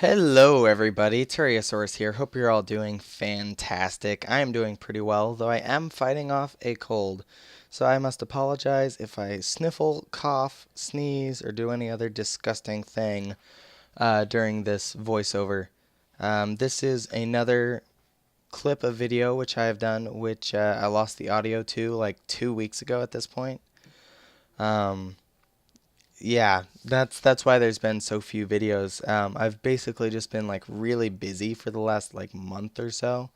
Hello everybody, Tyrannosaurus here. Hope you're all doing fantastic. I am doing pretty well, though I am fighting off a cold. So I must apologize if I sniffle, cough, sneeze, or do any other disgusting thing during this voiceover. This is another clip of video which I have done, which I lost the audio to like 2 weeks ago at this point. Um, Yeah, that's why there's been so few videos. I've basically just been like really busy for the last like month or so,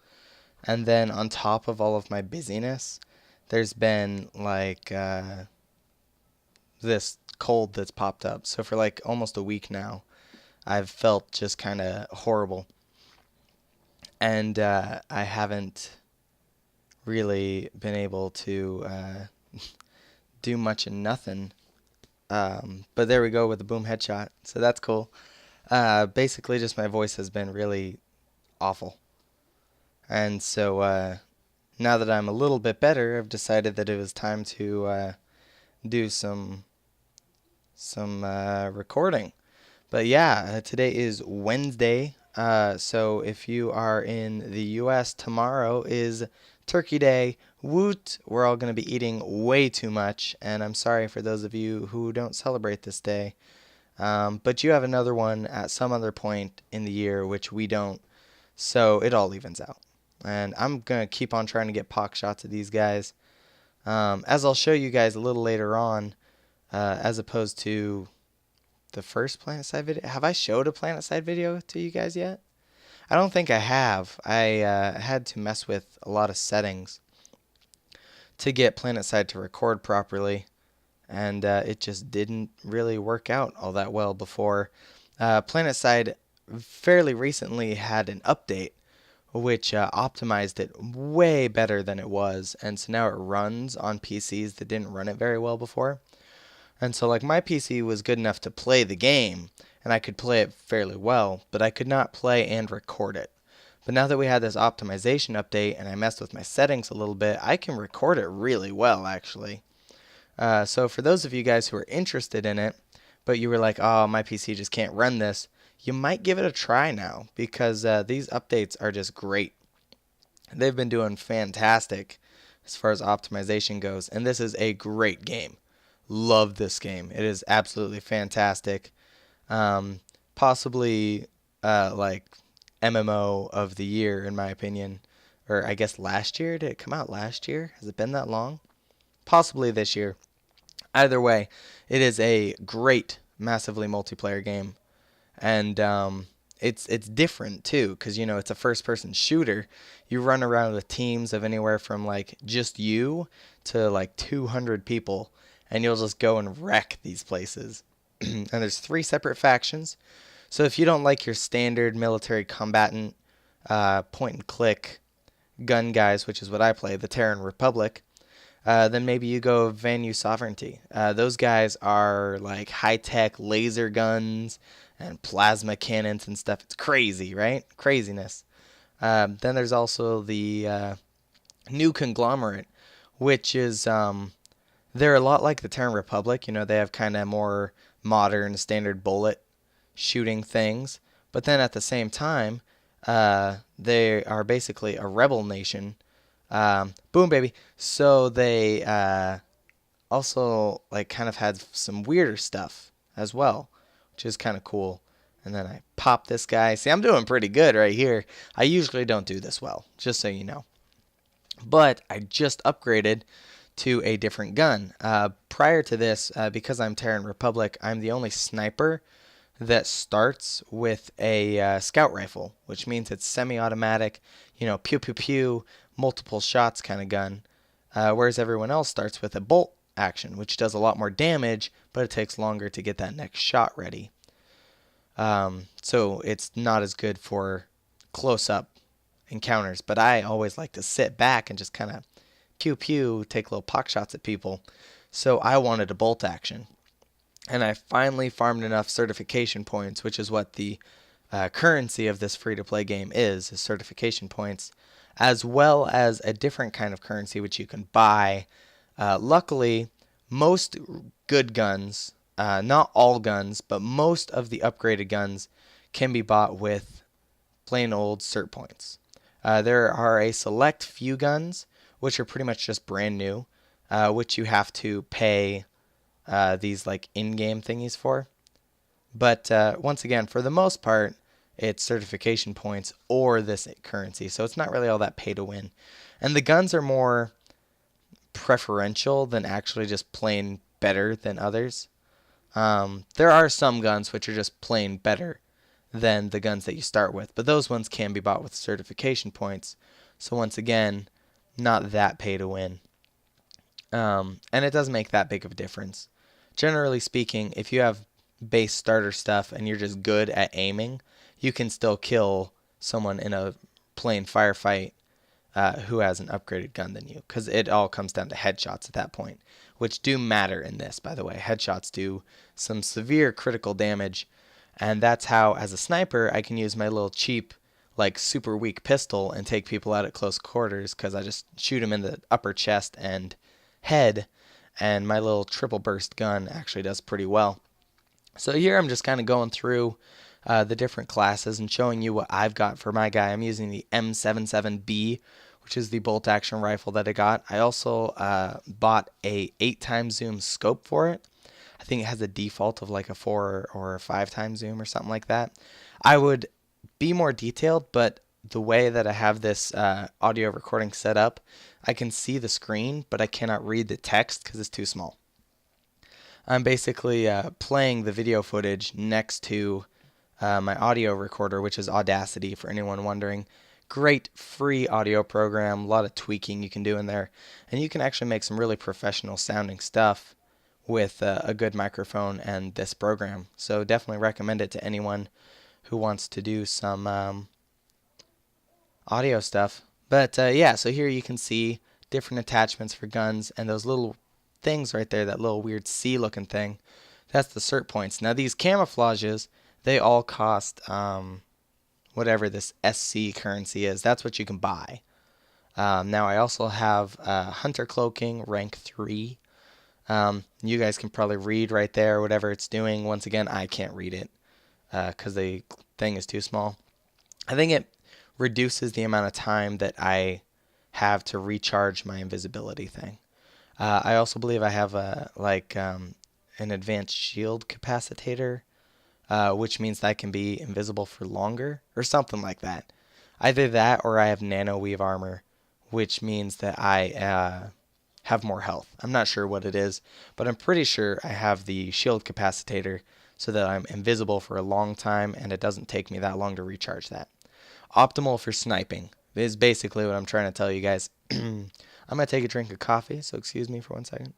and then on top of all of my busyness, there's been like this cold that's popped up. So for like almost a week now, I've felt just kind of horrible, and I haven't really been able to do much and nothing. But there we go with the boom headshot, so that's cool. Basically, just my voice has been really awful. And so now that I'm a little bit better, I've decided that it was time to do some recording. But yeah, today is Wednesday. So if you are in the U.S., tomorrow is Turkey Day. Woot! We're all going to be eating way too much, and I'm sorry for those of you who don't celebrate this day. But you have another one at some other point in the year, which we don't, so it all evens out. And I'm going to keep on trying to get pock shots of these guys, as I'll show you guys a little later on, as opposed to the first Planetside video. Have I showed a Planetside video to you guys yet? I don't think I have. I had to mess with a lot of settings to get Planetside to record properly, and it just didn't really work out all that well before. Planetside fairly recently had an update which optimized it way better than it was, and so now it runs on PCs that didn't run it very well before. And so like my PC was good enough to play the game, and I could play it fairly well, but I could not play and record it. But now that we had this optimization update and I messed with my settings a little bit, I can record it really well actually. So for those of you guys who are interested in it, but you were like, oh, my PC just can't run this, you might give it a try now, because these updates are just great. They've been doing fantastic as far as optimization goes, and this is a great game. Love this game. It is absolutely fantastic. Possibly like MMO of the year in my opinion, or I guess last year. Did it come out last year? Has it been that long? Possibly this year. Either way, it is a great, massively multiplayer game, and it's different too, because it's a first-person shooter. You run around with teams of anywhere from like just you to like 200 people, and you'll just go and wreck these places. And there's 3 separate factions. So if you don't like your standard military combatant, point and click gun guys, which is what I play, the Terran Republic, then maybe you go Vanu Sovereignty. Those guys are like high-tech laser guns and plasma cannons and stuff. It's crazy, right? Craziness. Then there's also the new conglomerate, which is they're a lot like the Terran Republic. They have kind of more modern standard bullet shooting things, but then at the same time, they are basically a rebel nation. Boom, baby. So they also like kind of had some weirder stuff as well, which is kind of cool. And then I pop this guy. See, I'm doing pretty good right here. I usually don't do this well, just so you know. But I just upgraded to a different gun. Prior to this, because I'm Terran Republic, I'm the only sniper that starts with a scout rifle, which means it's semi-automatic, pew pew pew, multiple shots kind of gun. Whereas everyone else starts with a bolt action, which does a lot more damage, but it takes longer to get that next shot ready. So it's not as good for close-up encounters, but I always like to sit back and just kind of pew pew, take little pock shots at people. So I wanted a bolt action. And I finally farmed enough certification points, which is what the currency of this free-to-play game is certification points, as well as a different kind of currency which you can buy. Luckily, most good guns, not all guns, but most of the upgraded guns can be bought with plain old cert points. There are a select few guns, which are pretty much just brand new, which you have to pay these like in-game thingies for. But once again, for the most part, it's certification points or this currency, so it's not really all that pay to win. And the guns are more preferential than actually just plain better than others. There are some guns which are just plain better than the guns that you start with, but those ones can be bought with certification points. So once again, not that pay to win. And it doesn't make that big of a difference. Generally speaking, if you have base starter stuff and you're just good at aiming, you can still kill someone in a plain firefight who has an upgraded gun than you, because it all comes down to headshots at that point, which do matter in this, by the way. Headshots do some severe critical damage, and that's how, as a sniper, I can use my little cheap, like super weak pistol and take people out at close quarters, because I just shoot them in the upper chest and head, and my little triple burst gun actually does pretty well. So here I'm just kind of going through the different classes and showing you what I've got for my guy. I'm using the M77B, which is the bolt action rifle that I got. I also bought a 8x zoom scope for it. I think it has a default of like a 4 or a 5x zoom or something like that. I would be more detailed, but the way that I have this audio recording set up, I can see the screen, but I cannot read the text because it's too small. I'm basically playing the video footage next to my audio recorder, which is Audacity, for anyone wondering. Great free audio program, a lot of tweaking you can do in there, and you can actually make some really professional sounding stuff with a good microphone and this program. So definitely recommend it to anyone who wants to do some audio stuff. But yeah, so here you can see different attachments for guns, and those little things right there, that little weird C looking thing, that's the cert points. Now these camouflages, they all cost whatever this SC currency is. That's what you can buy. Now I also have hunter cloaking rank 3. You guys can probably read right there whatever it's doing. Once again, I can't read it because the thing is too small. I think it reduces the amount of time that I have to recharge my invisibility thing. I also believe I have an advanced shield capacitator, which means that I can be invisible for longer or something like that. Either that or I have nano weave armor, which means that I have more health. I'm not sure what it is, but I'm pretty sure I have the shield capacitator so that I'm invisible for a long time and it doesn't take me that long to recharge that. Optimal for sniping is basically what I'm trying to tell you guys. I'm going to take a drink of coffee, so excuse me for 1 second.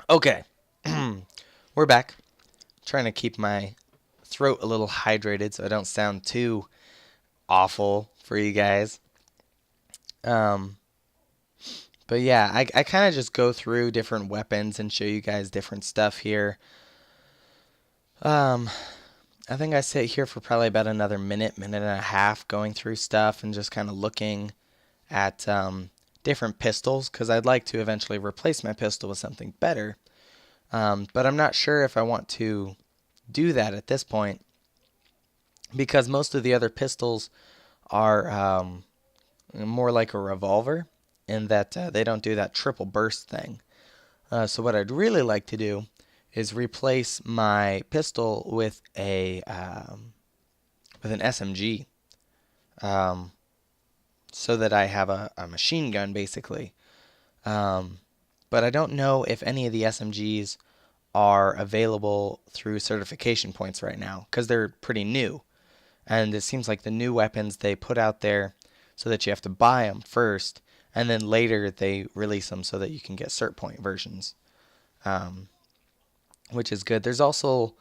Okay, we're back. Trying to keep my throat a little hydrated so I don't sound too awful for you guys. But yeah, I kind of just go through different weapons and show you guys different stuff here. I think I sit here for probably about another minute and a half going through stuff and just kind of looking at different pistols, because I'd like to eventually replace my pistol with something better. But I'm not sure if I want to do that at this point, because most of the other pistols are more like a revolver in that they don't do that triple burst thing. So what I'd really like to do is replace my pistol with an SMG, so that I have a machine gun basically. But I don't know if any of the SMGs are available through certification points right now, because they're pretty new, and it seems like the new weapons they put out there so that you have to buy them first, and then later they release them so that you can get cert point versions. Which is good. There's also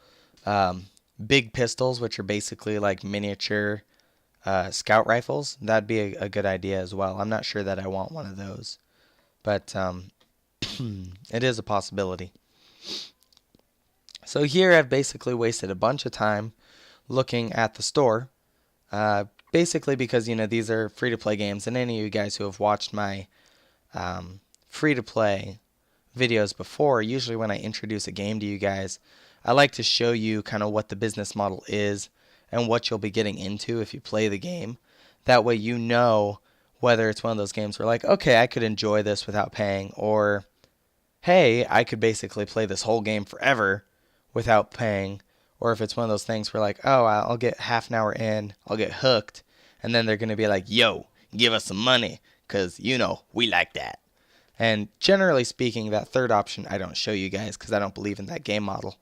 big pistols, which are basically like miniature scout rifles. That'd be a good idea as well. I'm not sure that I want one of those, but it is a possibility. So here I've basically wasted a bunch of time looking at the store, basically because, you know, these are free-to-play games, and any of you guys who have watched my free-to-play videos before, usually when I introduce a game to you guys, I like to show you kind of what the business model is and what you'll be getting into if you play the game. That way you know whether it's one of those games where like, okay, I could enjoy this without paying, or hey, I could basically play this whole game forever without paying, or if it's one of those things where like, oh, I'll get half an hour in, I'll get hooked, and then they're going to be like, yo, give us some money, because, we like that. And generally speaking, that third option I don't show you guys because I don't believe in that game model.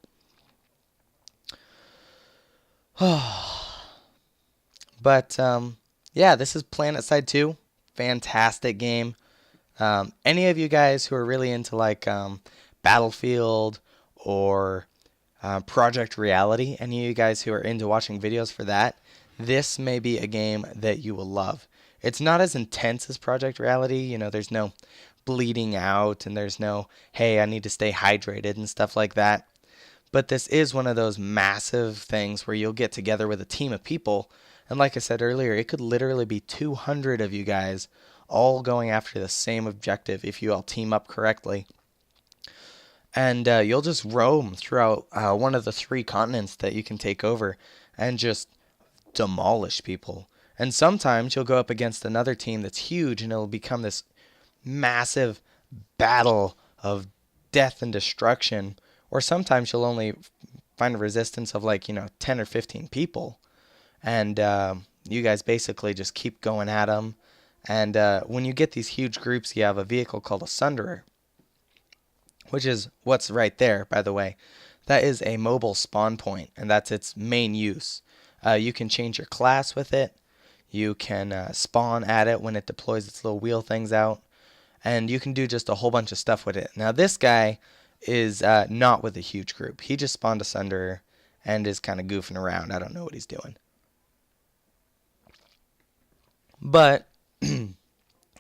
But, yeah, this is Planetside 2. Fantastic game. Any of you guys who are really into like Battlefield or Project Reality, any of you guys who are into watching videos for that, this may be a game that you will love. It's not as intense as Project Reality. There's no bleeding out and there's no, hey, I need to stay hydrated and stuff like that. But this is one of those massive things where you'll get together with a team of people. And like I said earlier, it could literally be 200 of you guys all going after the same objective if you all team up correctly. And you'll just roam throughout one of the 3 continents that you can take over and just demolish people. And sometimes you'll go up against another team that's huge and it'll become this massive battle of death and destruction. Or sometimes you'll only find a resistance of like, 10 or 15 people. And you guys basically just keep going at them. And when you get these huge groups, you have a vehicle called a Sunderer, which is what's right there, by the way. That is a mobile spawn point, and that's its main use. You can change your class with it. You can spawn at it when it deploys its little wheel things out. And you can do just a whole bunch of stuff with it. Now, this guy is not with a huge group. He just spawned a Sunderer and is kind of goofing around. I don't know what he's doing. But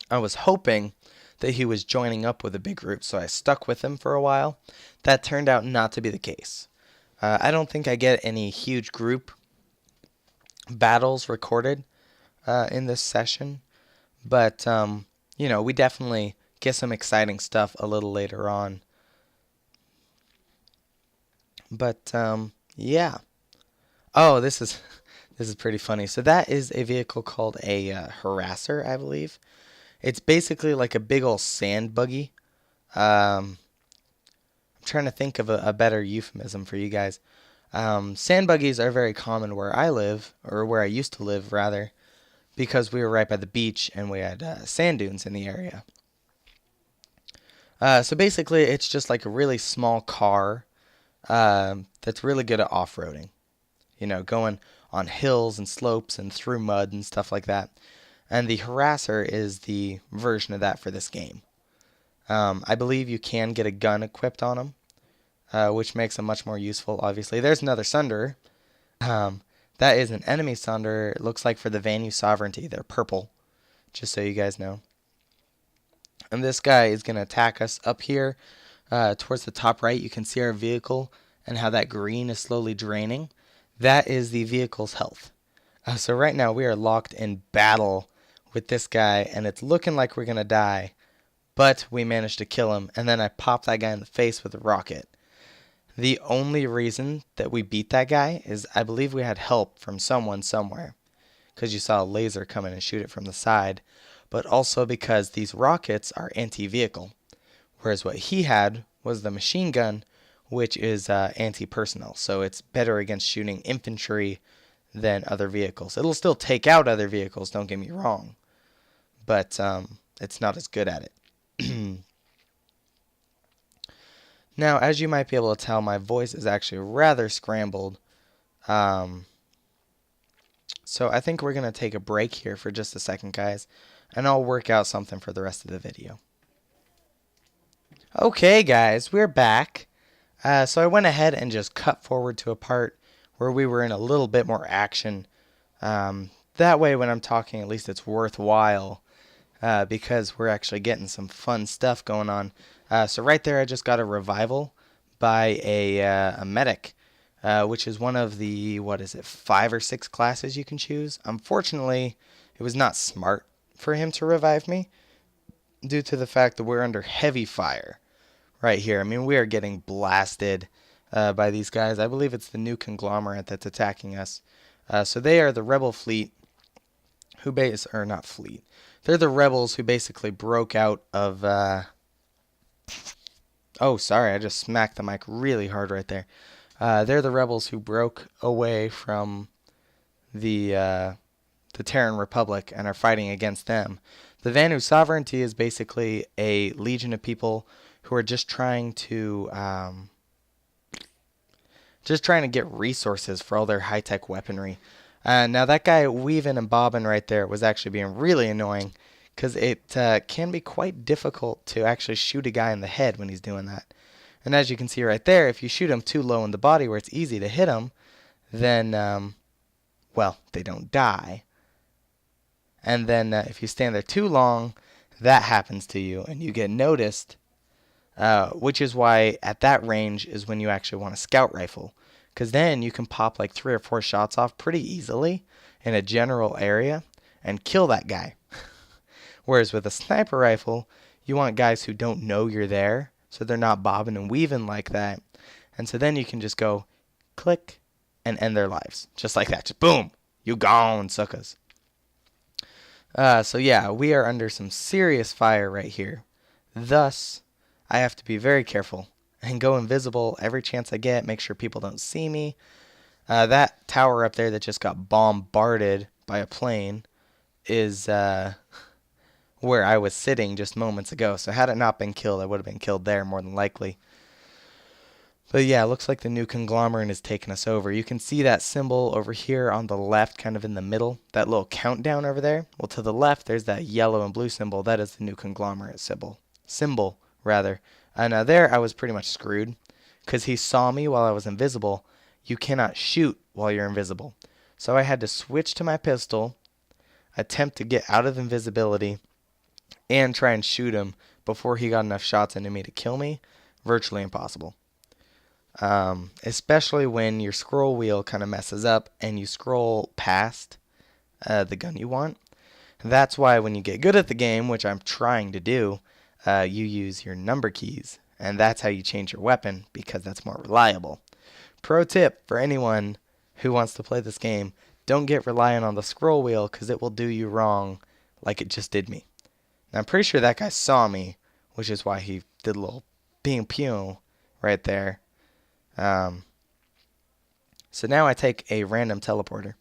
I was hoping that he was joining up with a big group, so I stuck with him for a while. That turned out not to be the case. I don't think I get any huge group battles recorded in this session, but we definitely get some exciting stuff a little later on. But yeah. Oh, this is pretty funny. So that is a vehicle called a harasser, I believe. It's basically like a big old sand buggy. I'm trying to think of a better euphemism for you guys. Sand buggies are very common where I live, or where I used to live, rather, because we were right by the beach and we had sand dunes in the area. So basically, it's just like a really small car that's really good at off-roading. Going on hills and slopes and through mud and stuff like that. And the harasser is the version of that for this game. I believe you can get a gun equipped on him, which makes him much more useful, obviously. There's another Sunderer. That is an enemy Sunderer. It looks like for the Vanu Sovereignty. They're purple, just so you guys know. And this guy is going to attack us up here towards the top right. You can see our vehicle and how that green is slowly draining. That is the vehicle's health. So right now we are locked in battle with this guy, and it's looking like we're going to die. But we managed to kill him, and then I popped that guy in the face with a rocket. The only reason that we beat that guy is I believe we had help from someone somewhere, because you saw a laser come in and shoot it from the side, but also because these rockets are anti-vehicle, whereas what he had was the machine gun, which is anti-personnel, so it's better against shooting infantry than other vehicles. It'll still take out other vehicles, don't get me wrong, but it's not as good at it. Now, as you might be able to tell, my voice is actually rather scrambled. So I think we're going to take a break here for just a second, guys, and I'll work out something for the rest of the video. Okay, guys, we're back. So I went ahead and just cut forward to a part where we were in a little bit more action. That way, when I'm talking, at least it's worthwhile. Because we're actually getting some fun stuff going on. So right there, I just got a revival by a medic, which is one of the, 5 or 6 classes you can choose. Unfortunately, it was not smart for him to revive me due to the fact that we're under heavy fire right here. I mean, we are getting blasted by these guys. I believe it's the new conglomerate that's attacking us. So they are the rebel fleet who or not fleet. They're the rebels who basically broke out of oh, sorry, I just smacked the mic really hard right there. They're the rebels who broke away from the Terran Republic and are fighting against them. The Vanu Sovereignty is basically a legion of people who are just trying to get resources for all their high-tech weaponry. Now that guy weaving and bobbing right there was actually being really annoying because it can be quite difficult to actually shoot a guy in the head when he's doing that. And as you can see right there, if you shoot him too low in the body where it's easy to hit him, then, well, they don't die. And then if you stand there too long, that happens to you and you get noticed, which is why at that range is when you actually want a scout rifle. Because then you can pop like 3 or 4 shots off pretty easily in a general area and kill that guy. Whereas with a sniper rifle, you want guys who don't know you're there, so they're not bobbing and weaving like that. And so then you can just go click and end their lives. Just like that. Just boom. You gone, suckers. So yeah, we are under some serious fire right here. Thus, I have to be very careful and go invisible every chance I get. Make sure people don't see me. That tower up there that just got bombarded by a plane is where I was sitting just moments ago. So had it not been killed, I would have been killed there more than likely. But yeah, it looks like the new conglomerate is taking us over. You can see that symbol over here on the left, kind of in the middle, that little countdown over there. Well, to the left, there's that yellow and blue symbol. That is the new conglomerate symbol, rather. And there, I was pretty much screwed because he saw me while I was invisible. You cannot shoot while you're invisible. So I had to switch to my pistol, attempt to get out of invisibility, and try and shoot him before he got enough shots into me to kill me. Virtually impossible. Especially when your scroll wheel kind of messes up and you scroll past the gun you want. That's why when you get good at the game, which I'm trying to do, you use your number keys. And that's how you change your weapon because that's more reliable. Pro tip for anyone who wants to play this game, don't get reliant on the scroll wheel because it will do you wrong like it just did me. Now, I'm pretty sure that guy saw me, which is why he did a little pew pew right there. So now I take a random teleporter.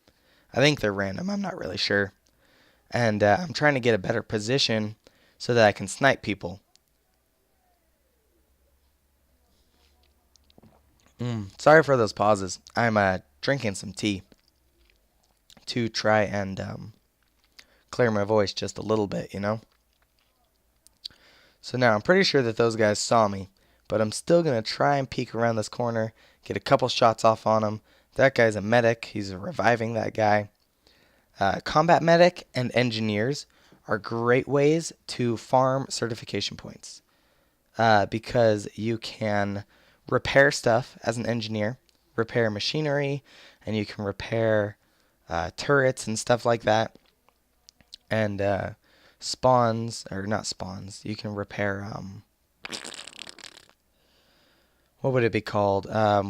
I think they're random. I'm not really sure. And I'm trying to get a better position so that I can snipe people. Sorry for those pauses. I'm drinking some tea to try and clear my voice just a little bit, you know? So now I'm pretty sure that those guys saw me. But I'm still going to try and peek around this corner, get a couple shots off on him. That guy's a medic. He's reviving that guy. Combat medic and engineers are great ways to farm certification points because you can repair stuff as an engineer, repair machinery, and you can repair turrets and stuff like that. And spawns, or not spawns, you can repair... what would it be called?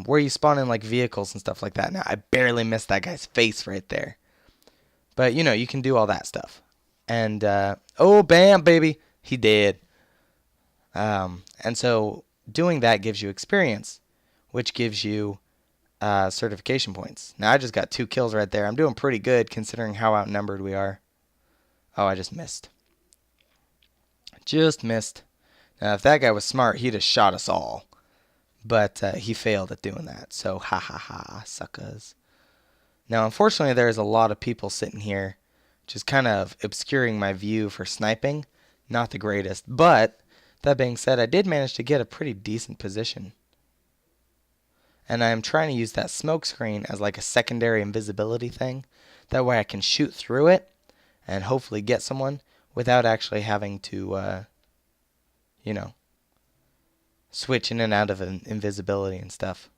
Where you spawn in like vehicles and stuff like that. Now, I barely missed that guy's face right there. But, you know, you can do all that stuff. And, oh, bam, baby. He did. And so doing that gives you experience, which gives you certification points. Now, I just got 2 kills right there. I'm doing pretty good considering how outnumbered we are. Oh, I just missed. Just missed. Now, if that guy was smart, he'd have shot us all. But he failed at doing that. So, ha ha ha, suckers. Now, unfortunately, there's a lot of people sitting here, which is kind of obscuring my view for sniping. Not the greatest. But, that being said, I did manage to get a pretty decent position. And I'm trying to use that smoke screen as like a secondary invisibility thing. That way I can shoot through it and hopefully get someone without actually having to, you know, switch in and out of invisibility and stuff.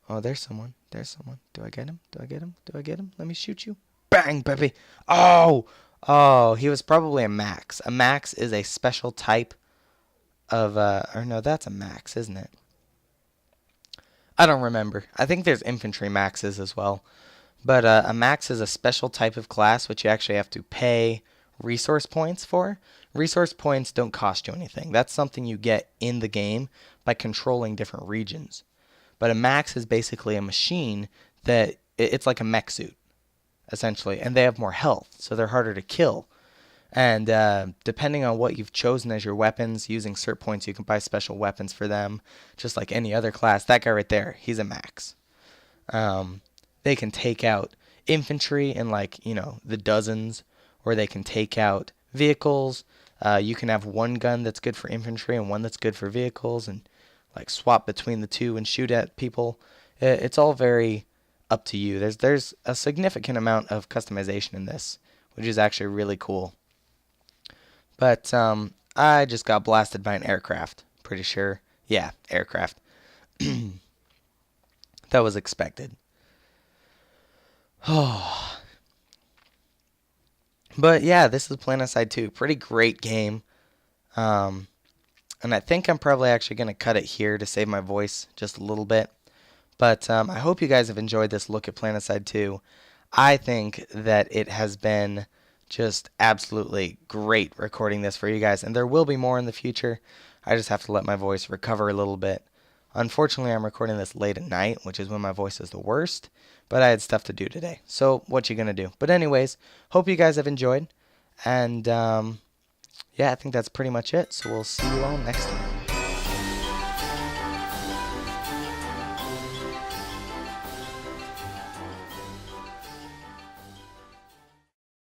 Oh, there's someone. There's someone. Do I get him? Do I get him? Do I get him? Let me shoot you. Bang, baby. Oh! Oh, he was probably a Max. A Max is a special type of, or no, that's a max, isn't it? I don't remember. I think there's infantry maxes as well. But a max is a special type of class which you actually have to pay resource points for. Resource points don't cost you anything. That's something you get in the game by controlling different regions. But a max is basically a machine that it's like a mech suit, essentially, and they have more health, so they're harder to kill. And depending on what you've chosen as your weapons, using cert points, you can buy special weapons for them, just like any other class. That guy right there, he's a max. Um, they can take out infantry in like, the dozens, or they can take out vehicles. You can have one gun that's good for infantry and one that's good for vehicles, and like swap between the two and shoot at people. It's all very up to you. There's a significant amount of customization in this, which is actually really cool. But I just got blasted by an aircraft. Pretty sure. Yeah, aircraft. That was expected. Oh. But yeah, this is Planetside 2. Pretty great game. Um, and I think I'm probably actually going to cut it here to save my voice just a little bit. But I hope you guys have enjoyed this look at Planetside 2. I think that it has been just absolutely great recording this for you guys. And there will be more in the future. I just have to let my voice recover a little bit. Unfortunately, I'm recording this late at night, which is when my voice is the worst. But I had stuff to do today. So what you going to do? But anyways, hope you guys have enjoyed. And yeah, I think that's pretty much it. So we'll see you all next time.